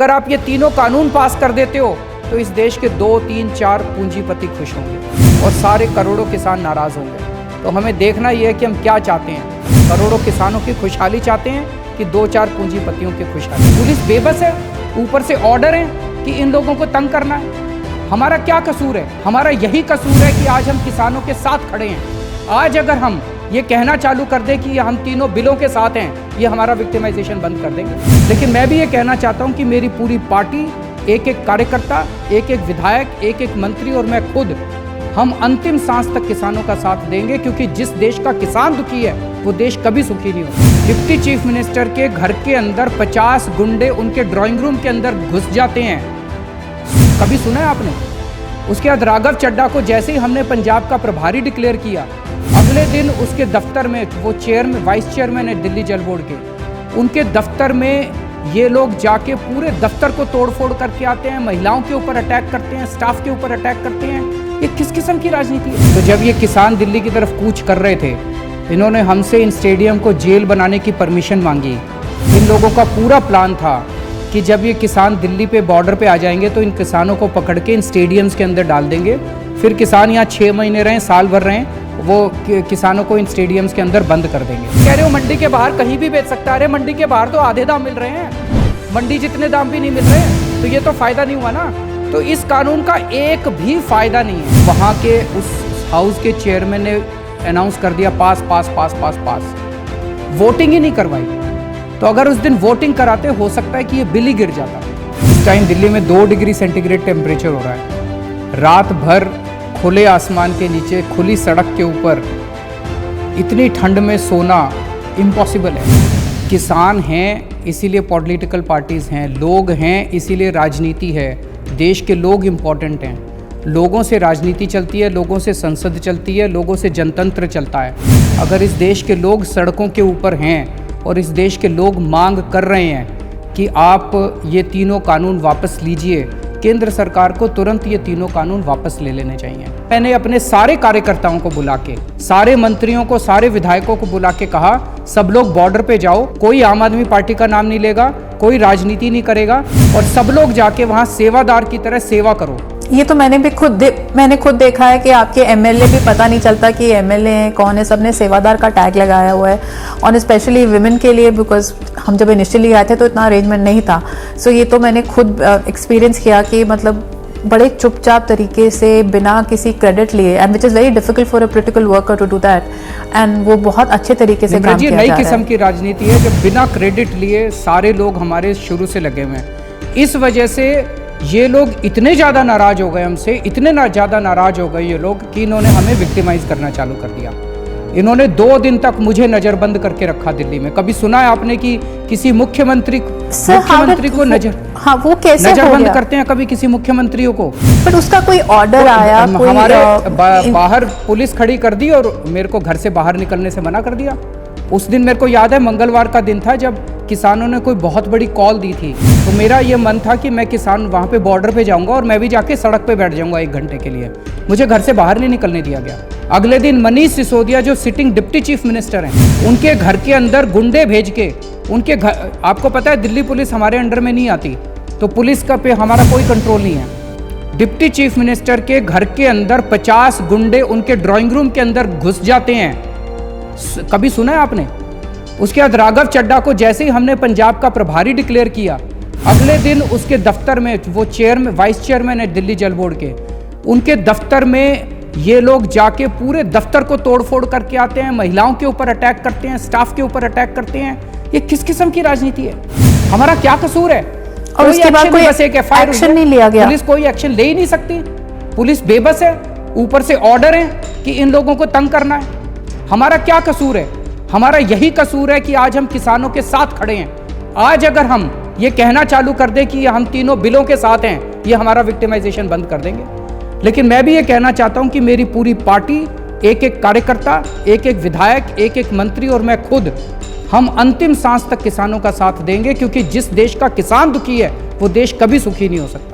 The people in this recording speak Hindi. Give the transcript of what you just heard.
अगर आप ये तीनों कानून पास कर देते हो तो इस देश के 2, 3, 4 पूंजीपति खुश होंगे और सारे करोड़ों किसान नाराज होंगे। तो हमें देखना ये है कि हम क्या चाहते हैं। करोड़ों किसानों की खुशहाली चाहते हैं कि 2, 4 पूंजीपतियों की खुशहाली। पुलिस बेबस है, ऊपर से ऑर्डर है कि इन लोगों को तंग करना है। हमारा क्या कसूर है? हमारा यही कसूर है कि आज हम किसानों के साथ खड़े हैं। आज अगर हम ये कहना चालू कर दें कि हम तीनों बिलों के साथ हैं, ये हमारा विक्टिमाइजेशन बंद कर देंगे। लेकिन मैं भी ये कहना चाहता हूँ कि मेरी पूरी पार्टी, एक एक कार्यकर्ता, एक एक विधायक, एक एक मंत्री और मैं खुद, हम अंतिम सांस तक किसानों का साथ देंगे, क्योंकि जिस देश का किसान दुखी है वो देश कभी सुखी नहीं होता। डिप्टी चीफ मिनिस्टर के घर के अंदर 50 गुंडे उनके ड्राइंग रूम के अंदर घुस जाते हैं, कभी सुना है आपने? उसके बाद राघव चड्ढा को जैसे ही हमने पंजाब का प्रभारी डिक्लेयर किया, अगले दिन उसके दफ्तर में, वो वाइस चेयरमैन है दिल्ली जल बोर्ड के, उनके दफ्तर में ये लोग जाके पूरे दफ्तर को तोड़फोड़ करके आते हैं, महिलाओं के ऊपर अटैक करते हैं, स्टाफ के ऊपर अटैक करते हैं। ये किस किस्म की राजनीति है? तो जब ये किसान दिल्ली की तरफ कूच कर रहे थे, इन्होंने हमसे इन स्टेडियम को जेल बनाने की परमिशन मांगी। इन लोगों का पूरा प्लान था कि जब ये किसान दिल्ली पे बॉर्डर पे आ जाएंगे तो इन किसानों को पकड़ के इन स्टेडियम्स के अंदर डाल देंगे, फिर किसान यहाँ 6 महीने रहें, साल भर रहें, वो किसानों को इन स्टेडियम्स के अंदर बंद कर देंगे। कह रहे हो मंडी के बाहर कहीं भी बेच सकता है। अरे मंडी के बाहर तो आधे दाम मिल रहे हैं, मंडी जितने दाम भी नहीं मिल रहे हैं, तो ये तो फायदा नहीं हुआ ना। तो इस कानून का एक भी फायदा नहीं है। वहाँ के उस हाउस के चेयरमैन ने अनाउंस कर दिया पास पास पास पास पास, वोटिंग ही नहीं करवाई। तो अगर उस दिन वोटिंग कराते, हो सकता है कि ये बिल ही गिर जाता। इस टाइम दिल्ली में 2 डिग्री सेंटीग्रेड टेम्परेचर हो रहा है। रात भर खुले आसमान के नीचे, खुली सड़क के ऊपर इतनी ठंड में सोना इम्पॉसिबल है। किसान हैं इसीलिए पॉलिटिकल पार्टीज़ हैं, लोग हैं इसीलिए राजनीति है। देश के लोग इम्पॉर्टेंट हैं। लोगों से राजनीति चलती है, लोगों से संसद चलती है, लोगों से जनतंत्र चलता है। अगर इस देश के लोग सड़कों के ऊपर हैं और इस देश के लोग मांग कर रहे हैं कि आप ये तीनों कानून वापस लीजिए, केंद्र सरकार को तुरंत ये तीनों कानून वापस ले लेने चाहिए। मैंने अपने सारे कार्यकर्ताओं को बुला के, सारे मंत्रियों को, सारे विधायकों को बुला के कहा, सब लोग बॉर्डर पे जाओ, कोई आम आदमी पार्टी का नाम नहीं लेगा, कोई राजनीति नहीं करेगा, और सब लोग जाके वहाँ सेवादार की तरह सेवा करो। ये तो मैंने खुद देखा है कि आपके एमएलए भी पता नहीं चलता कि एमएलए हैं कौन है, सबने सेवादार का टैग लगाया हुआ है, और स्पेशली विमेन के लिए, बिकॉज हम जब इनिशियली आए थे तो इतना अरेंजमेंट नहीं था। सो ये तो मैंने खुद एक्सपीरियंस किया कि मतलब बड़े चुपचाप तरीके से, बिना किसी क्रेडिट लिए, and which is very difficult for a political worker to do that, and वो बहुत अच्छे तरीके से काम किया जा रहा है। नई किस्म की राजनीति है जब बिना क्रेडिट लिए सारे लोग हमारे शुरू से लगे हुए हैं। इस वजह से ये लोग इतने ज़्यादा नाराज हो गए हमसे, इतने ज़्यादा नाराज हो गए ये लोग कि इन्होंने हमें विक्टिमाइज करना चालू कर दिया। इन्होंने 2 दिन तक मुझे नज़रबंद करके रखा दिल्ली में। कभी सुना है आपने कि किसी मुख्यमंत्री को वो कैसे नजरबंद करते हैं कभी किसी मुख्यमंत्रियों को? पर उसका कोई ऑर्डर आया? हमारे बाहर पुलिस खड़ी कर दी और मेरे को घर से बाहर निकलने से मना कर दिया। उस दिन मेरे को याद है, मंगलवार का दिन था जब किसानों ने कोई बहुत बड़ी कॉल दी थी, तो मेरा ये मन था कि मैं किसान वहाँ पे बॉर्डर पे जाऊँगा और मैं भी जाके सड़क पे बैठ जाऊँगा 1 घंटे के लिए। मुझे घर से बाहर नहीं निकलने दिया गया। अगले दिन मनीष सिसोदिया जो सिटिंग डिप्टी चीफ मिनिस्टर हैं, उनके घर के अंदर गुंडे भेज के उनके घर, आपको पता है दिल्ली पुलिस हमारे अंडर में नहीं आती, तो पुलिस का पे हमारा कोई कंट्रोल नहीं है। डिप्टी चीफ मिनिस्टर के घर के अंदर 50 गुंडे उनके ड्राइंग रूम के अंदर घुस जाते हैं, कभी सुना है आपने? उसके बाद राघव चड्ढा को जैसे ही हमने पंजाब का प्रभारी डिक्लेयर किया, अगले दिन उसके दफ्तर में, वो वाइस चेयरमैन है दिल्ली जल बोर्ड के, उनके दफ्तर में ये लोग जाके पूरे दफ्तर को तोड़फोड़ करके आते हैं, महिलाओं के ऊपर अटैक करते हैं, स्टाफ के ऊपर अटैक करते हैं। ये किस किस्म की राजनीति है? हमारा क्या कसूर है? और उसके बाद कोई एक्शन नहीं लिया गया। पुलिस कोई एक्शन ले ही नहीं सकती। पुलिस बेबस है, ऊपर से ऑर्डर है कि इन लोगों को तंग करना है। हमारा क्या कसूर है? हमारा यही कसूर है कि आज हम किसानों के साथ खड़े हैं। आज अगर हम ये कहना चालू कर दें कि हम तीनों बिलों के साथ हैं, ये हमारा विक्टिमाइजेशन बंद कर देंगे। लेकिन मैं भी ये कहना चाहता हूं कि मेरी पूरी पार्टी, एक एक कार्यकर्ता, एक एक विधायक, एक एक मंत्री और मैं खुद, हम अंतिम सांस तक किसानों का साथ देंगे, क्योंकि जिस देश का किसान दुखी है वो देश कभी सुखी नहीं हो सकता।